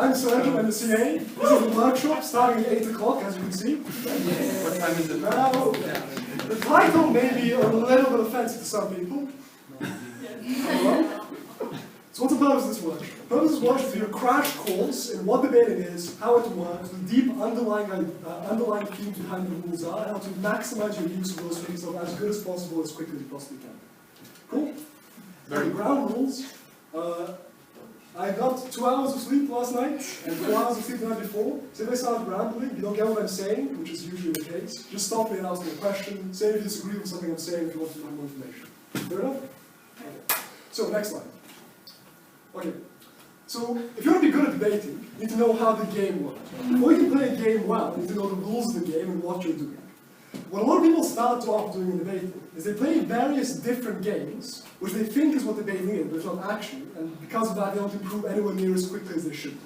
I'm Srdjan, I'm the CA. This is the workshop starting at 8 o'clock, as you can see. What time is it? Now, the title may be a little bit offensive to some people. So what's the purpose of this workshop? The purpose of this workshop is to do a crash course in what debating is, how it works, the deep underlying themes behind the rules are, and how to maximize your use of those things as good as possible, as quickly as you possibly can. Cool? Very ground rules. I got 2 hours of sleep last night, and 4 hours of sleep the night before. So if I start rambling, you don't get what I'm saying, which is usually the case, just stop me and ask me a question. Say if you disagree with something I'm saying if you want to have more information. Fair enough? Okay. So, next slide. Okay. So, if you want to be good at debating, you need to know how the game works. Before you can play a game well, you need to know the rules of the game and what you're doing. What a lot of people start off doing in debating is they play various different games, which they think is what debating is, but it's not actually, and because of that they don't improve anywhere near as quickly as they should.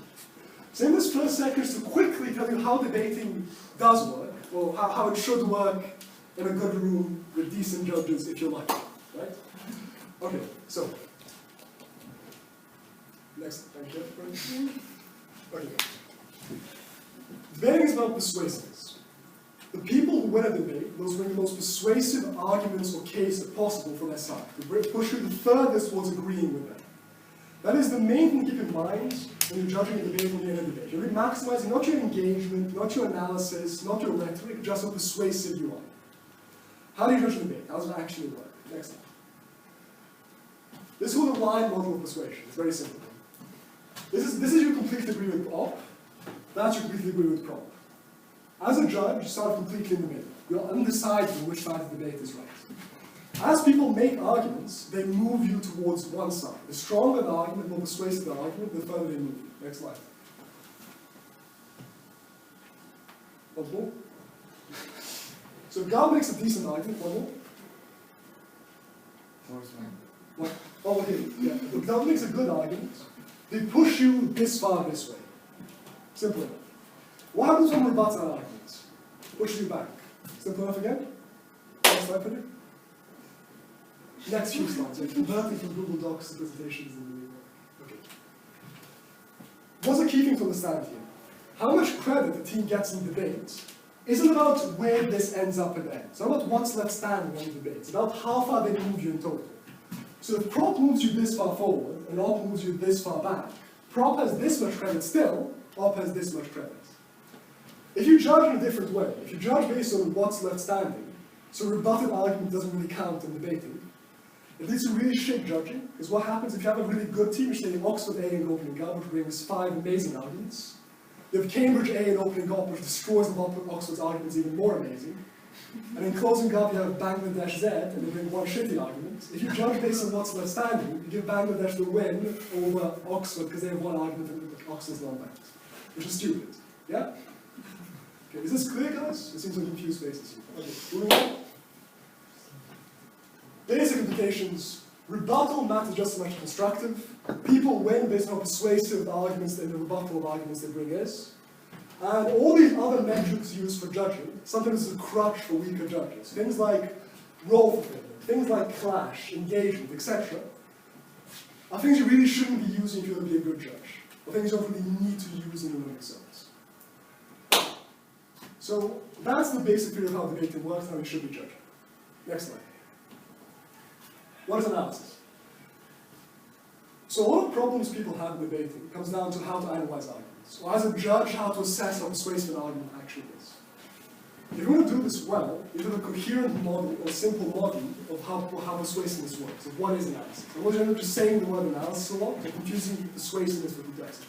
So in this first section is to quickly tell you how debating does work, or how it should work in a good room with decent judges if you like, right? Okay, so, next, thank you. Okay. Debating is about persuasiveness. The people who win a debate will bring the most persuasive arguments or case possible from their side. They push you the furthest towards agreeing with them. That is the main thing to keep in mind when you're judging a debate when you're in a debate. You're maximizing not your engagement, not your analysis, not your rhetoric, just how persuasive you are. How do you judge a debate? How does it actually work? Next slide. This is called the line model of persuasion. It's very simple. This is you completely agree with op. That's you completely agree with prop. As a judge, you start completely in the middle. You're undecided on which side of the debate is right. As people make arguments, they move you towards one side. The stronger the argument, the more persuasive the argument, the further they move you. Next slide. One more. So if Gal makes a decent argument, one more. What? Oh, okay. Yeah. If Gal makes a good argument, they push you this far this way. Simple enough. What happens when we rebut that argument? Push you back. Simple enough again? Next slide, please. Next few slides. We're converting from Google Docs to presentations in the okay. What's the key thing to understand here? How much credit the team gets in the debate isn't about where this ends up at the end. It's not about what's left standing on the debate. It's about how far they move you in total. So if prop moves you this far forward and op moves you this far back, prop has this much credit still, op has this much credit. If you judge in a different way, if you judge based on what's left standing, so rebutted argument doesn't really count in debating, it leads to really shit judging, because what happens if you have a really good team, you're saying Oxford A in opening up, which brings 5 amazing arguments. You have Cambridge A in opening up, which destroys Oxford's arguments even more amazing. And in closing up, you have Bangladesh Z, and they bring 1 shitty argument. If you judge based on what's left standing, you give Bangladesh the win over Oxford, because they have 1 argument and Oxford's not banked. Which is stupid. Yeah? Okay, is this clear, guys? It seems like confused faces here. Okay, moving on. Basic implications. Rebuttal matters just as much as constructive. People win based on how persuasive the arguments and the rebuttal of arguments they bring is. And all these other metrics used for judging, sometimes is a crutch for weaker judges. Things like role fulfillment, things like clash, engagement, etc. are things you really shouldn't be using if you want to be a good judge. Or things you don't really need to use in and of themselves. So that's the basic theory of how debating works and how we should be judging. Next slide. What is analysis? So a lot of problems people have in debating comes down to how to analyze arguments, or as a judge, how to assess how persuasive an argument actually is. If you want to do this well, you have a coherent model, or a simple model of how persuasiveness works, of what is analysis. Otherwise you end up just saying the word analysis a lot, and confusing persuasiveness with complexity.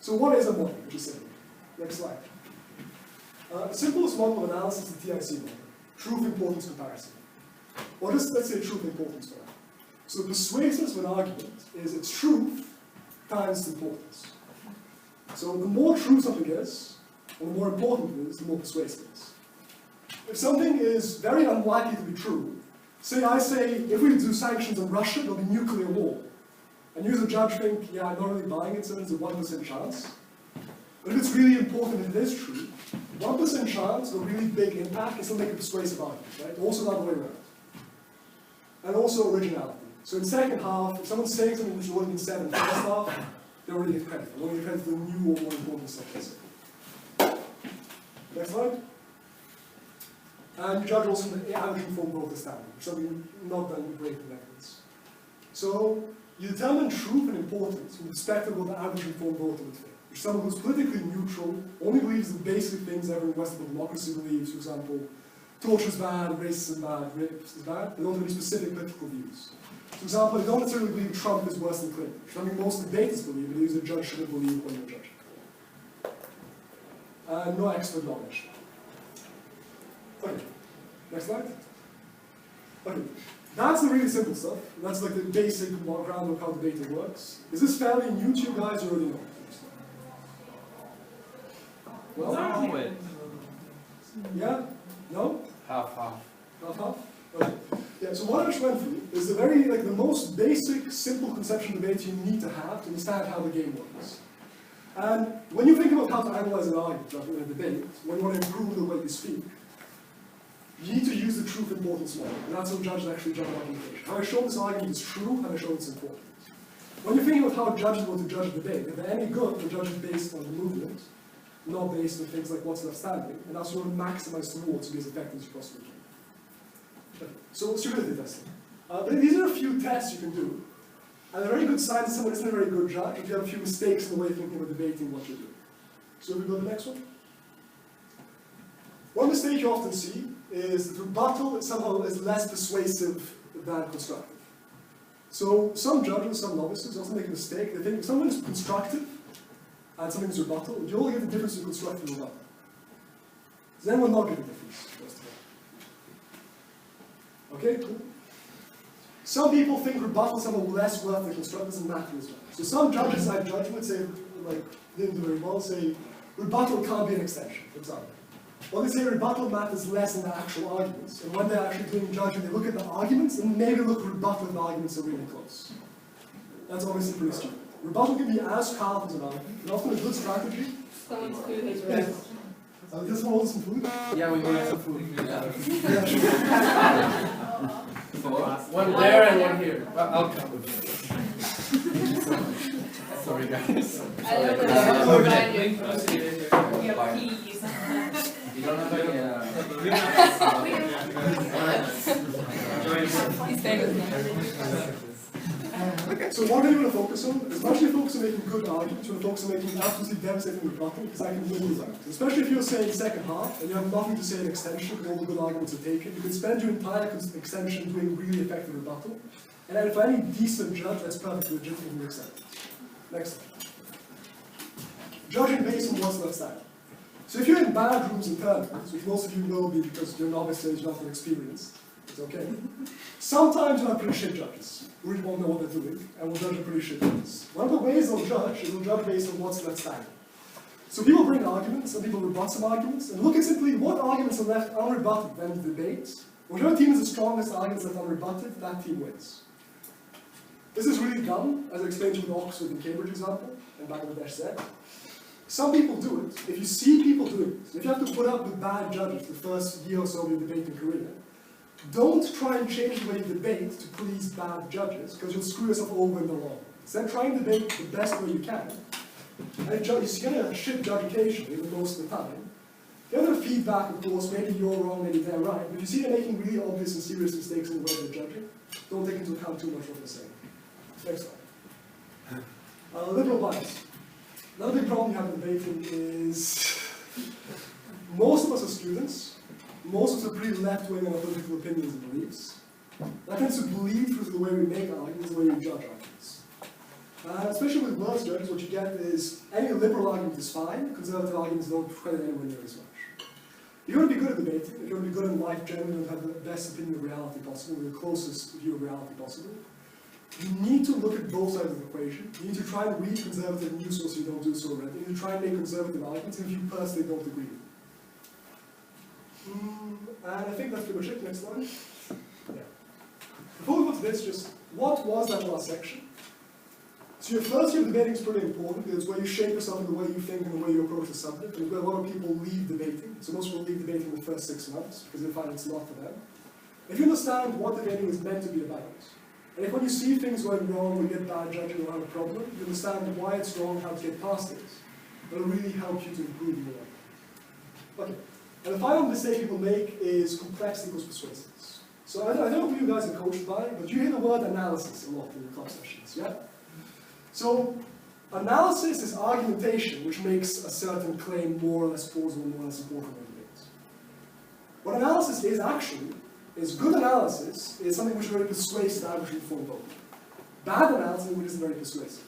So what is a model, which is simple? Next slide. The simplest model of analysis is the TIC model, truth importance comparison. Or just let's say truth importance for now. So the persuasiveness of an argument is its truth times its importance. So the more true something is, or the more important it is, the more persuasive it is. If something is very unlikely to be true, say I say, if we do sanctions on Russia, there'll be nuclear war. And you as a judge think, yeah, I'm not really buying it, so there's a 1% chance. But if it's really important, if it is true, 1% chance of a really big impact can still make a persuasive argument, right? Also the other way around. And also originality. So in second half, if someone's saying something which has already been said in the first half, they don't really get credit. They only get credit for the new or more important stuff, let's say. Next slide. And you judge also the average informed voter standard, which is something not done with great methods. So you determine truth and importance from the perspective of what the average informed voter would think. Which is someone who's politically neutral, only believes the basic things every Western democracy believes, for example, torture is bad, racism is bad, rape is bad. They don't have any specific political views. For example, they don't necessarily believe Trump is worse than Clinton, which I think most debaters believe, but a judge shouldn't believe when you're judging. No expert knowledge. Okay, next slide. Okay, that's the really simple stuff. That's like the basic ground of how debating works. Is this fairly new to you guys or already know? Well, yeah? No? Half. Half? Okay. Yeah, so what I just went through is the most basic, simple conceptual debate you need to have to understand how the game works. And when you think about how to analyze an argument, like in a debate, when you want to improve the way you speak, you need to use the truth importance model, and that's how judges actually judge argumentation. Have I shown this argument is true? Have I shown it's important? When you're thinking about how judges want to judge a debate, if they're any good, the judge is based on the movement, not based on things like what's left standing, and that's what you want to maximize towards to be as effective as you possibly can. Okay. So stupidity testing. These are a few tests you can do, and a very good sign that someone isn't a very good judge if you have a few mistakes in the way of thinking about debating what you're doing. So if we go to the next one. One mistake you often see is that rebuttal somehow is less persuasive than constructive. So some judges, some novices often make a mistake. They think if someone is constructive and something is rebuttal, you only get the difference between constructive and rebuttal. Does anyone not get the difference? Okay, cool. Some people think rebuttal is somehow less worth than constructive, doesn't matter as well. So some judges I've judged would say, like, didn't do very well, say rebuttal can't be an extension, for example. Or they say rebuttal matters less than the actual arguments. And when they're actually doing judging, they look at the arguments and maybe look at rebuttal if the arguments are really close. That's obviously pretty stupid. Rebuttal can be as powerful as an argument, and often a good strategy. Someone's food is ready. This one holds some food? Yeah, we want some food. Yeah, sure. One there and one here. Well, I'll come. Sorry, guys. I don't know what you have peas. You don't have any. He's famous now. Okay, so what do you want to focus on? As much as you focus on making good arguments, you want to focus on making absolutely devastating rebuttal, because I can win these arguments. Especially if you're saying second half, and you have nothing to say in extension, because all the good arguments are taken, you can spend your entire extension doing really effective rebuttal, and then for any decent judge, that's perfectly legitimate and accepted. Next slide. Judging based on what's left standing. So if you're in bad rooms and tournaments, which most of you will be because you're novices, you're not experienced, it's okay. Sometimes you'll have pretty shit judges who really won't know what they're doing and will judge a pretty shit judges. One of the ways they'll judge is they'll judge based on what's left standing. So people bring arguments, and people rebut some arguments, and look at simply what arguments are left unrebutted then the debate. Whichever team is the strongest arguments left unrebutted, that team wins. This is really dumb, as I explained to you with the Oxford and Cambridge example, and Bangladesh said. Some people do it. If you see people doing it, if you have to put up with bad judges the first year or so of your debating career, don't try and change the way you debate to please bad judges, because you'll screw yourself over in the long run. Instead, try and debate the best way you can. And you're going to shit judge occasionally, but most of the time. Get a feedback, of course, maybe you're wrong, maybe they're right, but if you see they're making really obvious and serious mistakes in the way they're judging, don't take into account too much what they're saying. Next slide. Liberal bias. Another big problem you have in debating is most of us are students. Most of us are pretty left-wing in our political opinions and beliefs. That tends to bleed through the way we make arguments, the way we judge arguments. Especially with worse judges, what you get is any liberal argument is fine, conservative arguments don't credit anyone near as much. If you want to be good at debating, if you want to be good in life generally and have the best opinion of reality possible, the closest view of reality possible, you need to look at both sides of the equation. You need to try and read conservative news sources you don't do so already. You need to try and make conservative arguments if you personally don't agree with them. And I think that's pretty much it. Next slide. Yeah. Before we go to this, just what was that last section? So your first year of debating is pretty important because it's where you shape yourself in the way you think and the way you approach the subject. And where a lot of people leave debating. So most people leave debating in the first 6 months because they find it's not for them. If you understand what debating is meant to be about, And if when you see things going wrong, you get bad judgment or have a problem, you understand why it's wrong, how to get past it. It'll really help you to improve more. Okay. And the final mistake people make is complexity equals persuasiveness. So I don't know if you guys are coached by it, but you hear the word analysis a lot in the club sessions, yeah? So analysis is argumentation which makes a certain claim more or less plausible, more or less important in debates. What analysis is actually, is good analysis is something which is very persuasive and which informed both. Bad analysis which isn't very persuasive.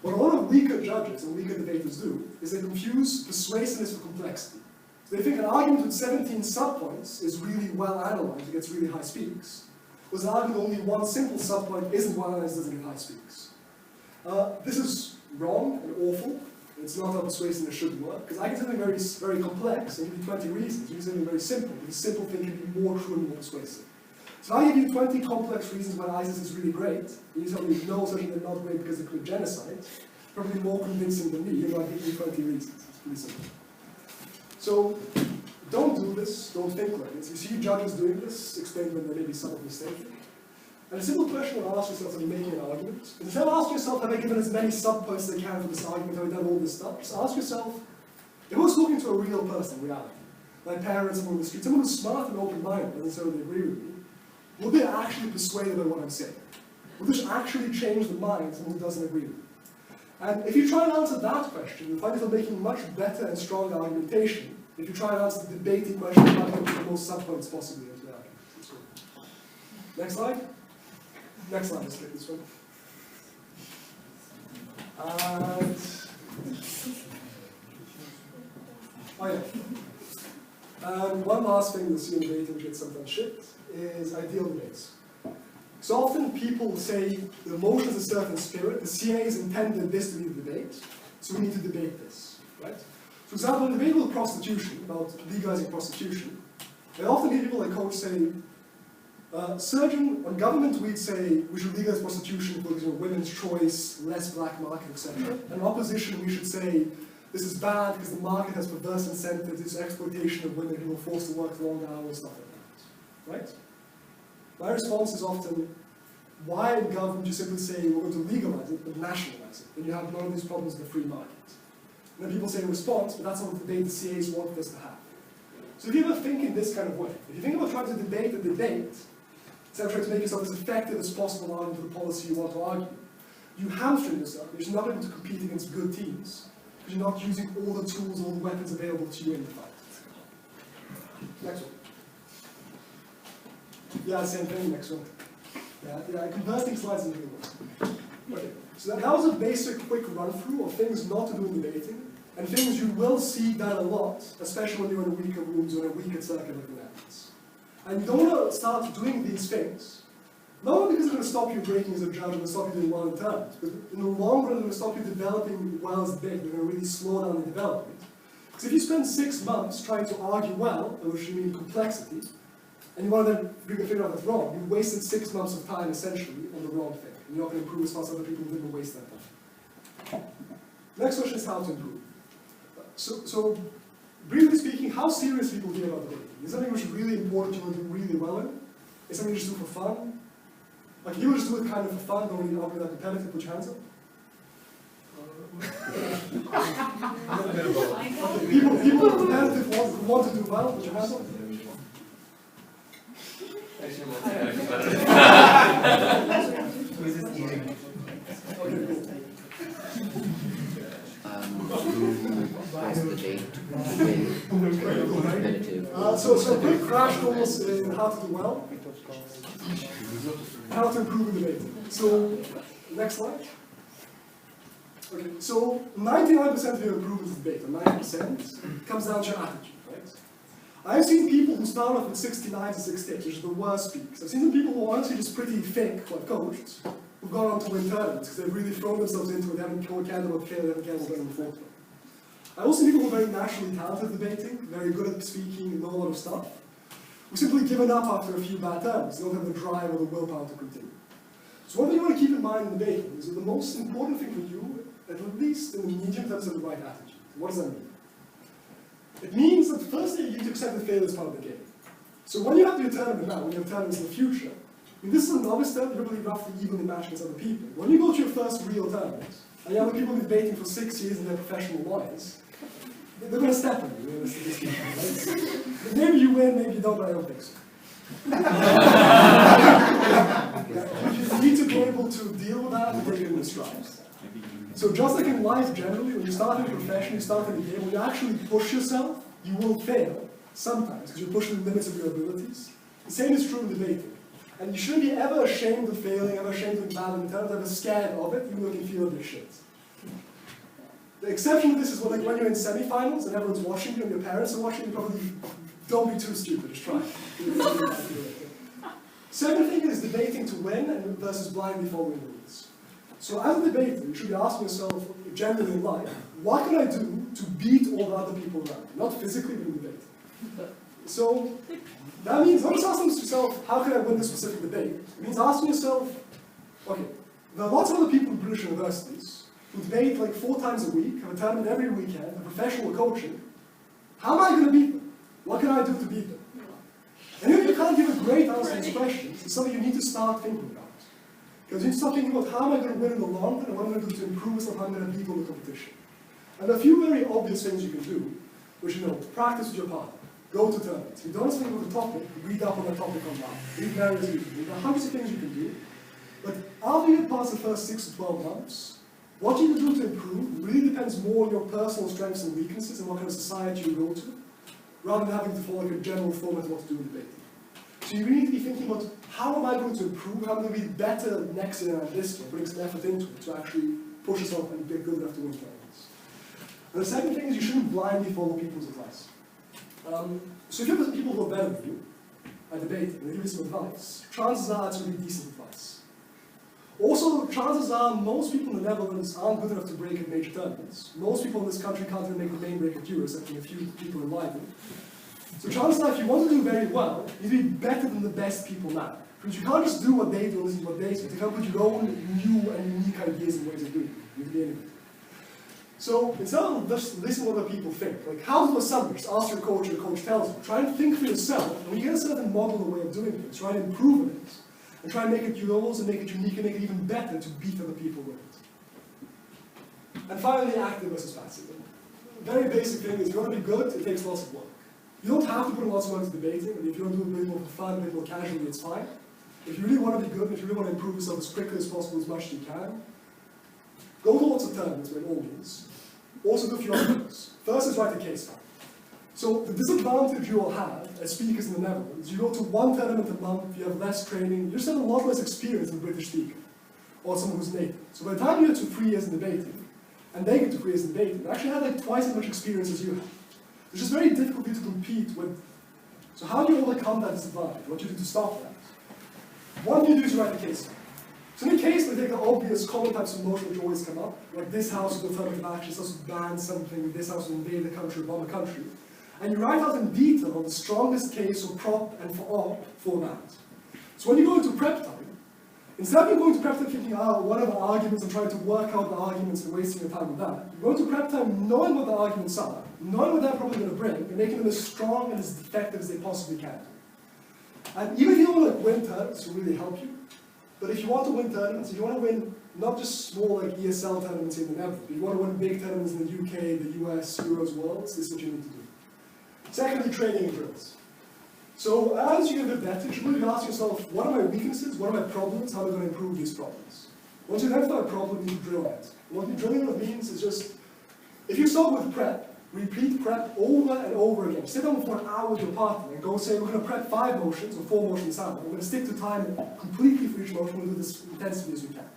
What a lot of weaker judges and weaker debaters do is they confuse persuasiveness with complexity. So they think an argument with 17 subpoints is really well analyzed, it gets really high speaks, whereas an argument with only one simple subpoint isn't well analyzed, doesn't get high speaks. This is wrong and awful. It's not how persuasiveness should work, because I can say something very, very complex and give you 20 reasons. You can say something very simple, but the simple thing can be more true and more persuasive. So if I give you 20 complex reasons why ISIS is really great, and you tell me no, such they're not great because they commit genocide, probably more convincing than me, I give you 20 reasons. It's pretty simple. So don't do this, don't think like this. You see judges doing this, explain when there may be some mistake. And a simple question to ask yourself when you're making an argument is instead of asking yourself, have I given as many subpoints as I can for this argument, have I done all this stuff? Just ask yourself, if I was talking to a real person in reality, my parents, someone on the street, someone who's smart and open-minded, doesn't necessarily agree with me, will they actually persuaded by what I'm saying? Will this actually change the mind of someone who doesn't agree with me? And if you try and answer that question, you'll find yourself making much better and stronger argumentation if you try and answer the debating question about how to put the most subpoints possibly into the argument. That's cool. Next slide. Next slide, let's take this one. And oh yeah. One last thing you'll see in debating which gets sometimes shit is ideal debates. So often people say the motion is a certain spirit, the CAs intended this to be the debate, so we need to debate this, right? For example, in a debate with prostitution, about legalizing prostitution, I often hear people like coach say, Srdjan, on government we'd say we should legalize prostitution for women's choice, less black market, etc. And in opposition we should say this is bad because the market has perverse incentives, it's exploitation of women who are forced to work long hours, stuff like that. Right? My response is often, why in government would you simply say we're going to legalize it but nationalize it? Then you have none of these problems in the free market. And then people say in response, but that's not the debate the CAs wanted us to have. So if you ever think in this kind of way, if you think about trying to debate the debate, instead of trying to make yourself as effective as possible arguing for the policy you want to argue, you hamstring yourself, you're not able to compete against good teams, because you're not using all the tools, all the weapons available to you in the fight. Next one. Yeah, same thing, next one. Yeah, converting slides into one. Okay, so that was a basic quick run-through of things not to do in debating, and things you will see done a lot, especially when you're in weaker rooms or in a weaker circuit like that. And you don't want to start doing these things, not only because it's going to stop you breaking as a judge and stop you doing well in terms, but in the long run, it's going to stop you developing well as a debate. They're going to really slow down the development. Because if you spend 6 months trying to argue well, which you mean complexity, and you want to then figure out that's wrong, you wasted 6 months of time essentially on the wrong thing. And you're not going to improve as fast as other people didn't waste that time. Next question is how to improve. So briefly speaking, how serious people get about debating? Is something which is really important you want to do really well in? Is something you just do for fun? Like you just do it kind of for fun, don't really not that competitive, put your hands up. Okay, people who are competitive who want to do well, put your hands up. Okay, cool. So quick crash course in how to do well, how to improve in debate. So, next slide. Okay, so 99% of your improvement in debate, or 90%, comes down to your attitude, right? I've seen people who start off with 69 to 68, which is the worst speaks. I've seen some people who are honestly just pretty thick, who I've coached, who've gone on to win tournaments because they've really thrown themselves into it, they haven't candle or failed, they haven't candle done before. I also see people who are very naturally talented at debating, very good at speaking, know a lot of stuff, who've simply given up after a few bad terms. They don't have the drive or the willpower to continue. So one thing you want to keep in mind in debating is that the most important thing for you, at least in the medium term, is the right attitude. What does that mean? It means that firstly you need to accept that failure is part of the game. So when you have your tournament now, when you have tournaments in the future, I mean, this is a novice term, you're probably roughly evenly matched against other people. When you go to your first real tournament, and you have people debating for 6 years and they're professional lawyers, they're going to step on you, realistically. Right? Maybe you win, maybe you don't, but I don't think so. You need to be able to deal with that and take it in the strides. So just like in life generally, when you start in a profession, you start in a game, when you actually push yourself, you will fail sometimes because you're pushing the limits of your abilities. The same is true in debating. And you shouldn't be ever ashamed of failing, ever ashamed of bad intent, ever scared of it, even though you can feel a bit shit. The exception to this is when you're in semi-finals and everyone's watching you and your parents are watching, you probably don't be too stupid, just try. Second thing is debating to win and versus blindly following rules. So as a debater, you should be asking yourself, generally in life, what can I do to beat all the other people around? Not physically, but in debate. So that means not just asking yourself, how can I win this specific debate? It means asking yourself, okay, there are lots of other people in British universities who debate like 4 times a week, have a tournament every weekend, are professional coaching. How am I going to beat them? What can I do to beat them? And if you can't give a great answer to these questions, it's something you need to start thinking about. Because you need to start thinking about how am I going to win in the long run and what am I going to do to improve myself, how I'm going to beat all the competition. And there are a few very obvious things you can do, which practice with your partner. Go to tournaments. If you don't speak about the topic, read up on the topic online. Read various videos. There are hundreds of things you can do. But after you get past the first 6 to 12 months, what you can do to improve really depends more on your personal strengths and weaknesses and what kind of society you go to, rather than having to follow like a general format of what to do in debating. So you really need to be thinking about how am I going to improve, how am I going to be better next year than this year, putting some effort into it to actually push yourself and get good enough to win tournaments. And the second thing is you shouldn't blindly follow people's advice. So if you have people who are better than you at debating and they give you some advice, chances are it's going to be decent advice. Also, chances are most people in the Netherlands aren't good enough to break at major tournaments. Most people in this country can't even make the main break at Euros, except for a few people in Leiden. So chances are if you want to do very well, you need to be better than the best people now. Because you can't just do what they do and listen to what they say. You can't put your own new and unique ideas and ways of doing it. You need to be innovative. So instead of just listening to what other people think, like how do some just ask your coach or your coach tells you, try and think for yourself, and when you get a certain model or way of doing things, try and improve on it, and try and make it yours and make it unique and make it even better to beat other people with it. And finally, active versus passive. The very basic thing is, if you want to be good, it takes lots of work. You don't have to put lots of work into debating, and if you want to do it a bit more for fun, a bit more casually, it's fine. If you really want to be good, if you really want to improve yourself as quickly as possible, as much as you can, go to lots of tournaments by all means. Also do a few other things. First is write a case file. So the disadvantage you all have as speakers in the Netherlands, you go to 1 tournament a month, you have less training, you just have a lot less experience than a British speaker, or someone who's native. So by the time you get to 3 years in debating, and they get to 3 years in debating, they actually have like twice as much experience as you have. It's just very difficult for you to compete with. So how do you overcome that disadvantage? What do you do to stop that? One thing you do is you write a case file. So in a case, they take the obvious common types of motion which always come up, like this house will affirmative action, this house will ban something, this house will invade the country, bomb a country. And you write out in detail the strongest case or prop and op for that. So when you go into prep time, instead of you going to prep time thinking, what are the arguments and trying to work out the arguments and wasting your time with that, you go into prep time knowing what the arguments are, knowing what they're probably going to bring, and making them as strong and as effective as they possibly can. And even if you don't want to win tournaments, it will really help you. But if you want to win tournaments, if you want to win not just small like ESL tournaments in the Netherlands, but you want to win big tournaments in the UK, the US, Euros, Worlds, this is what you need to do. Secondly, training and drills. So as you get a bit better, you should really ask yourself, what are my weaknesses, what are my problems, how am I going to improve these problems? Once you identify a problem, you drill it. What drilling it means is just, if you start with prep, repeat prep over and over again. Sit down for an hour with your partner and go say, we're going to prep 5 motions or 4 motions out. We're going to stick to time completely for each motion. We'll do this intensively as we can.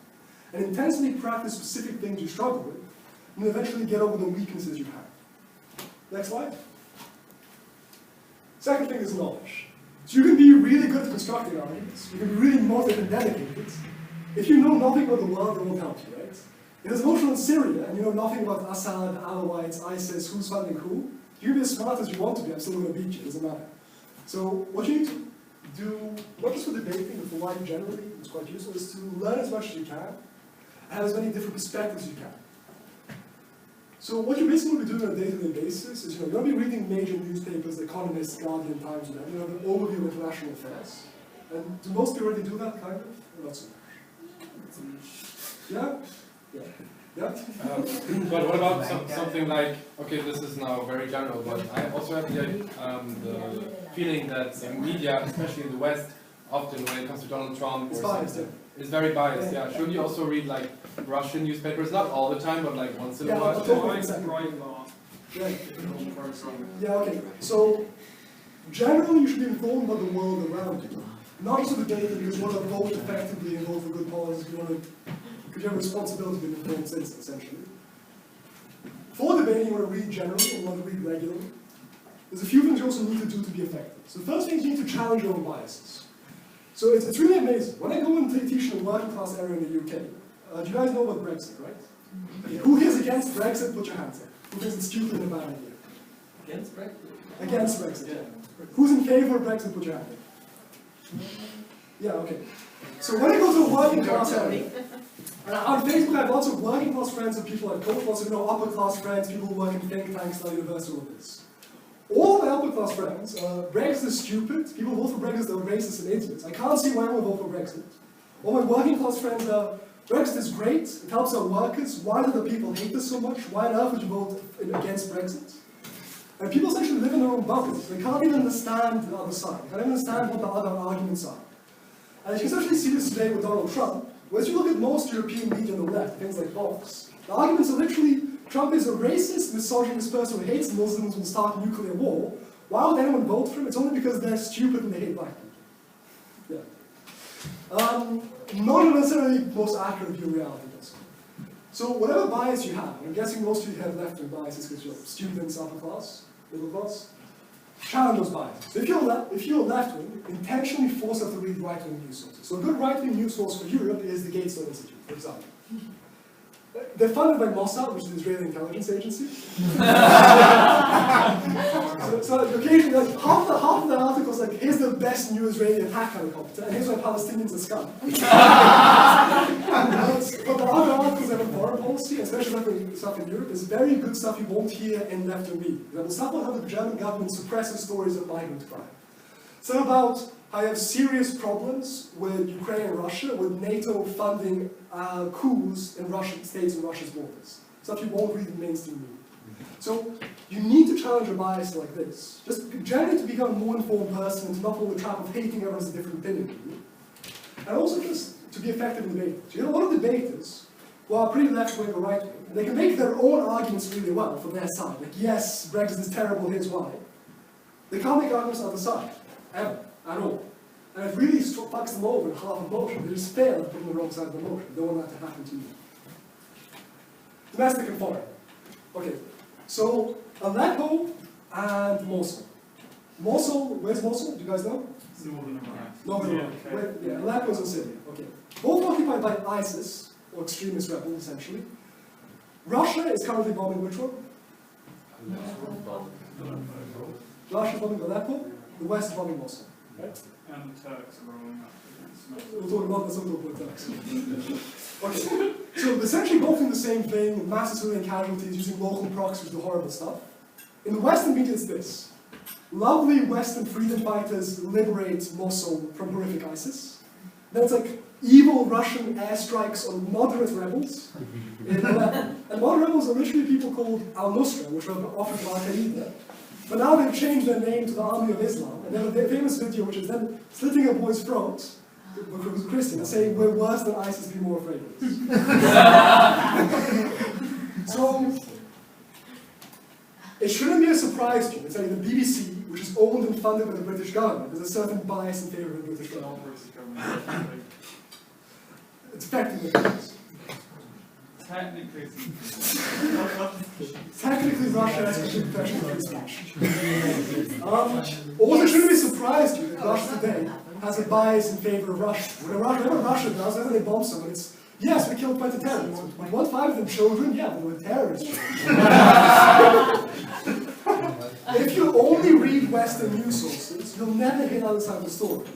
And intensely practice specific things you struggle with, and then eventually get over the weaknesses you have. Next slide. Second thing is knowledge. So you can be really good at constructing arguments. You can be really motivated and dedicated. If you know nothing about the world, it won't help you, right? If there's a motion in Syria, and you know nothing about Assad, Alawites, ISIS, who's funding who, you can be as smart as you want to be, I'm still going to beat you, it doesn't matter. So what you need to do, not just for debating, but for life generally, it's quite useful, is to learn as much as you can, and have as many different perspectives as you can. So what you basically be doing on a day-to-day basis is, you're going to be reading major newspapers, The Economist, Guardian, Times, and you have an overview of international affairs. And do most people already do that, kind of? Or not so much? Yeah? Yeah. Yeah? But what about something like, okay, this is now very general, but I also have the feeling that the media, especially in the West, often when it comes to Donald Trump It's or biased, something, is very biased, yeah. Should you also read like Russian newspapers? Not all the time, but like once in a while. I'll talk about it in a second. Yeah, okay. So, generally you should be informed about the world around you. Not just the data because you want to vote effectively and vote for good policies, because you have a responsibility to be an informed citizen, essentially. For debating, you want to read generally and you want to read regularly. There's a few things you also need to do to be effective. So the first thing is you need to challenge your own biases. So it's really amazing. When I go and teach in a working class area in the UK, do you guys know about Brexit, right? Okay. Who here is against Brexit? Put your hands up. Who thinks it's stupid and a bad idea? Against Brexit? Against Brexit, yeah. Who's in favour of Brexit? Put your hand up. Yeah, okay. So when I go to a working class area, on Facebook I have lots of working class friends and people I coach, lots of upper class friends, people who work in think tanks, at university, all this. All my upper class friends, Brexit is stupid, people who vote for Brexit are racist and idiots. I can't see why I would vote for Brexit. All my working class friends are, Brexit is great, it helps our workers, why do the people hate this so much? Why on earth would you vote against Brexit? And people essentially live in their own bubbles. They can't even understand the other side. They can't even understand what the other arguments are. And you can essentially see this today with Donald Trump, where as you look at most European media on the left, things like Vox, the arguments are literally, Trump is a racist, misogynist person who hates Muslims and will start nuclear war. Why would anyone vote for him? It's only because they're stupid and they hate black people. Yeah. Not necessarily the most accurate view of reality. So whatever bias you have, I'm guessing most of you have left-wing biases because you're students, upper class, middle class, challenge those biases. So if you're left-wing, intentionally force them to read right-wing news sources. So a good right-wing news source for Europe is the Gatestone Institute, for example. They're funded by Mossad, which is the Israeli intelligence agency. so occasionally, like, half of the articles, like, here's the best new Israeli attack helicopter, and here's why Palestinians are scum. But the other articles that have foreign policy, especially stuff in Europe, is very good stuff you won't hear in left-wing media. For example, stuff about how the German government suppresses stories of migrant crime. Some about how you have serious problems with Ukraine and Russia, with NATO funding coups in Russian states and Russia's borders. Stuff you won't read in mainstream media. So you need to challenge a bias like this, just generally to become a more informed person and to not fall in the trap of hating everyone has a different opinion than you. And also just to be effective in debating. So you have a lot of debaters who are pretty left-wing or right-wing, and they can make their own arguments really well for their side. Like, yes, Brexit is terrible, here's why. They can't make arguments on the other side, ever, at all. And it really fucks them over in half a motion. They just fail at putting the wrong side of the motion. They don't want that to happen to you. Domestic and foreign. Okay, so Aleppo and Mosul. Mosul, where's Mosul? Do you guys know? Northern Iraq. Yeah, Aleppo is in Syria. Okay. Both occupied by ISIS, or extremist rebels, essentially. Russia is currently bombing which one? Russia is bombing Aleppo, the West is bombing Mosul. Right? And the Turks are rolling up against We'll talk about the Turks. Okay, so essentially both in the same thing, massive civilian casualties using local proxies to do horrible stuff. In the Western media it's this. Lovely Western freedom fighters liberate Mosul from horrific ISIS. Then it's like evil Russian airstrikes on moderate rebels in Aleppo. And moderate rebels are literally people called Al-Nusra, which are often called Al-Qaeda. But now they've changed their name to the Army of Islam. And they have a famous video which is them slitting a boy's throat, who's a Christian, and saying, we're worse than ISIS, be more afraid of us. So, it shouldn't be a surprise to you. It's like the BBC, which is owned and funded by the British government, there's a certain bias in favor of the British government. It's affecting the things. Technically Russia has complete protection of free speech. Also, it shouldn't be surprised to you that Russia today has a bias in favor of Russia. Whenever Russia does, whenever they bomb someone, it's, yes, we killed plenty of terrorists. But 1/5 of them children? Yeah, but they were terrorists. If you only read Western news sources, you'll never hear the other side of the story.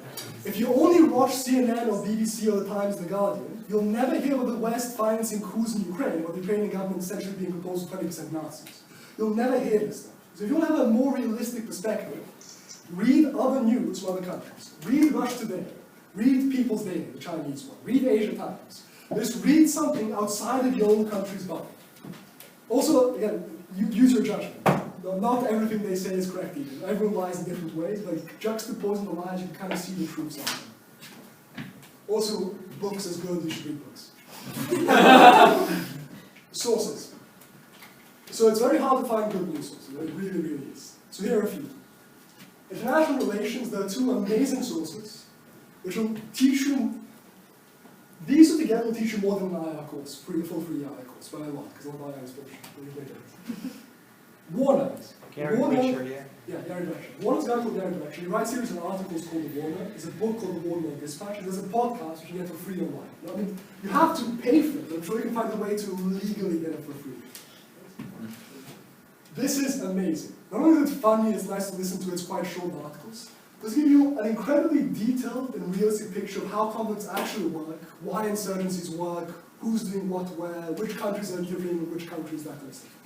If you only watch CNN or BBC or The Times, The Guardian, you'll never hear about the West financing coups in Ukraine, or the Ukrainian government essentially being composed of 20% Nazis. You'll never hear this stuff. So if you want to have a more realistic perspective, read other news from other countries. Read Russia Today. Read People's Daily, the Chinese one. Read Asia Times. Just read something outside of your own country's bubble. Also, again, you use your judgment. Not everything they say is correct either. Everyone lies in different ways, but juxtaposing the lies, you can kind of see the truth something. Also, books is good, you should read books. Sources. So it's very hard to find good news sources. It really, really is. So here are a few. International relations, there are two amazing sources which will teach you, these two together will teach you more than an IR course, full 3 IR course, but I won't, because all IR is bullshit. Warner. Gary Warner, Richard, yeah. Yeah, Gary Direction. Warner's a guy called Gary Direction. He writes series of articles called The Warner. There's a book called The Warner Dispatch, and there's a podcast which you get for free online. I mean, you have to pay for it, but I'm sure you can find a way to legally get it for free. This is amazing. Not only is it funny, it's nice to listen to, it's quite short articles. This gives you an incredibly detailed and realistic picture of how conflicts actually work, why insurgencies work, who's doing what where, which countries are interfering with which countries, that kind of stuff.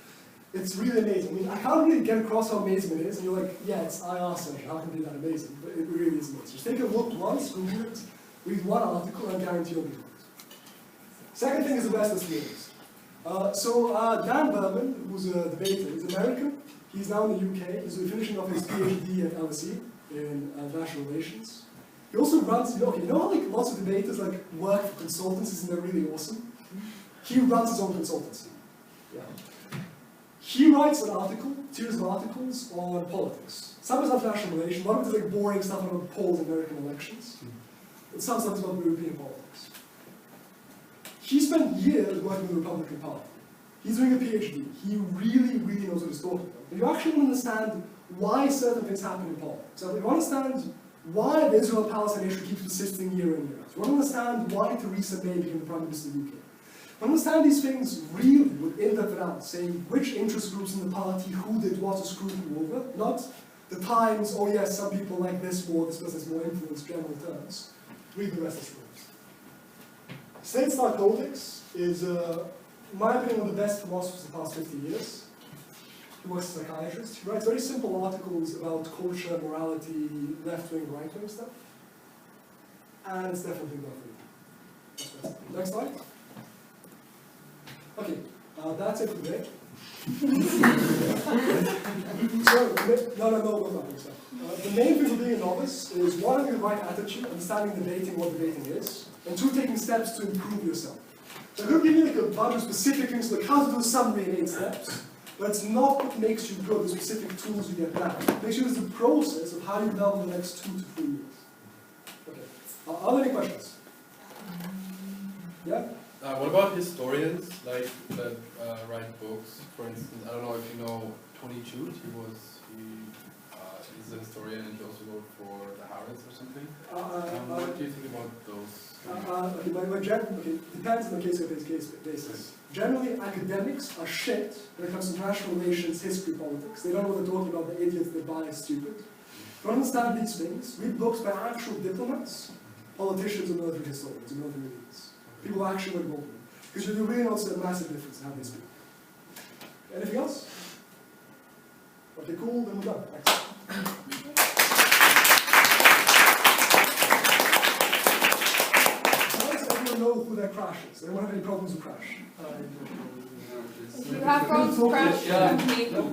It's really amazing. I mean, I can't really get across how amazing it is, and you're like, yeah, it's IR session, how can it be that amazing? But it really is amazing. Just take a look once, Google it, read one article, and I guarantee you'll be hooked. Second thing is the best of theories. Dan Berman, who's a debater, he's American. He's now in the UK. He's finishing off his PhD at LSE in international relations. He also runs, you know how like lots of debaters like work for consultancies and they're really awesome? He runs his own consultancy. Yeah. He writes an article, series of articles on politics. Some is international relations, a lot of it is like boring stuff about polls in American elections. And some stuff is about European politics. He spent years working with the Republican Party. He's doing a PhD. He really, really knows what he's talking about. But you actually want to understand why certain things happen in politics. So you understand why the Israel-Palestine issue keeps persisting year in, year out. You want to understand why Theresa May became the Prime Minister of the UK. You understand these things really with in-depth analysis, saying which interest groups in the party, who did what to screw who over, not the times, oh yes, some people like this more, this person has more influence, general terms. Read the rest of the stories. State-style politics is, in my opinion, one of the best philosophers of the past 50 years. He was a psychiatrist. He writes very simple articles about culture, morality, left-wing, right-wing stuff. And it's definitely not for you. Next slide. Okay, that's it for today. The main thing for being a novice is one, having the right attitude, understanding debating what debating is, and two, taking steps to improve yourself. So I'm going to give you like a bunch of specific things, like how to do a summary in 8 steps, but it's not what makes you good, the specific tools you get down. It makes you the process of how you develop the next 2 to 3 years. Okay, are there any questions? Yeah? What about historians, like that write books? For instance, I don't know if you know Tony Judt. He's a historian and he also wrote for the Harrods or something. What do you think about those? Depends on the case basis. Generally, academics are shit when it comes to international relations, history, politics. They don't know what they're talking about, they're idiots, they're biased, stupid. To understand these things, read books by actual diplomats, politicians, and military historians, and military leaders. People who actually involved in it. Because you really notice a massive difference in how they speak. Anything else? Okay, cool, then we're done. Thanks. Know who their crash is. They don't have any problems with crash. If you have problems with crash, come to me.